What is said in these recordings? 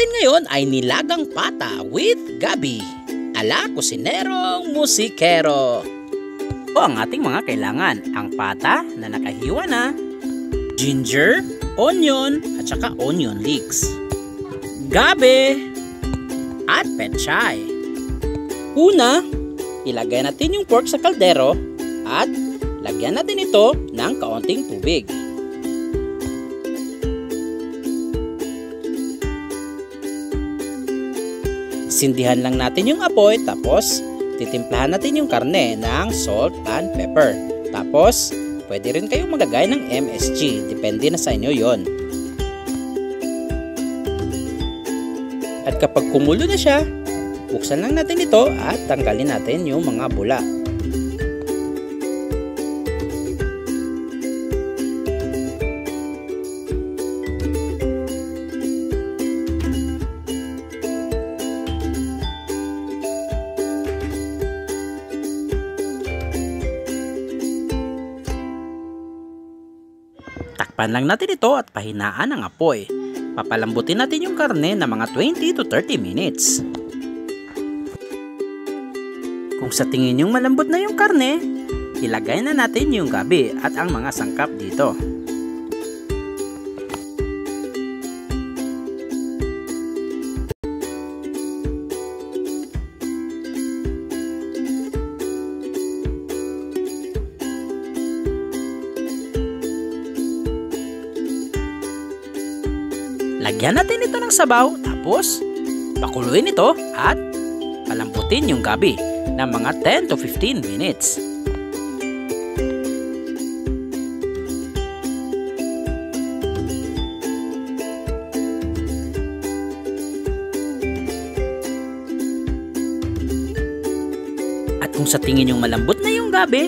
natin ngayon ay nilagang pata with gabi ala kusinerong musikero. O ang ating mga kailangan, ang pata na nakahiwa na, ginger, onion at saka onion leeks, gabi at pechay. Una, ilagay natin yung pork sa kaldero at lagyan natin ito ng kaunting tubig. Sindihan lang natin yung apoy, tapos titimplahan natin yung karne ng salt and pepper. Tapos pwede rin kayong maglagay ng MSG, depende na sa inyo yon. At kapag kumulo na siya, buksan lang natin ito at tanggalin natin yung mga bula. Takpan lang natin ito at pahinaan ang apoy. Papalambutin natin yung karne na mga 20 to 30 minutes. Kung sa tingin yung malambot na yung karne, ilagay na natin yung gabi at ang mga sangkap dito. Lagyan natin ito ng sabaw, tapos pakuluin ito at palambutin yung gabi ng mga 10 to 15 minutes. At kung sa tingin yung malambot na yung gabi,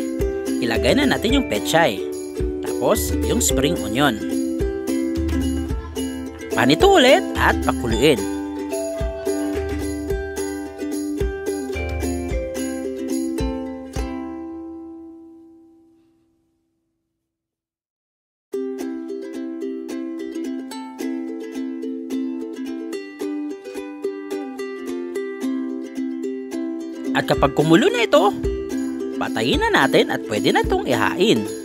ilagay na natin yung pechay, tapos yung spring onion. Panito ulit at pakuluin. At kapag kumulo na ito, patayin na natin at pwede na itong ihain.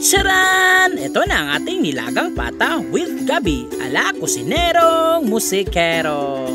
Charan! Ito na ang ating nilagang pata with gabi ala kusinerong musikero.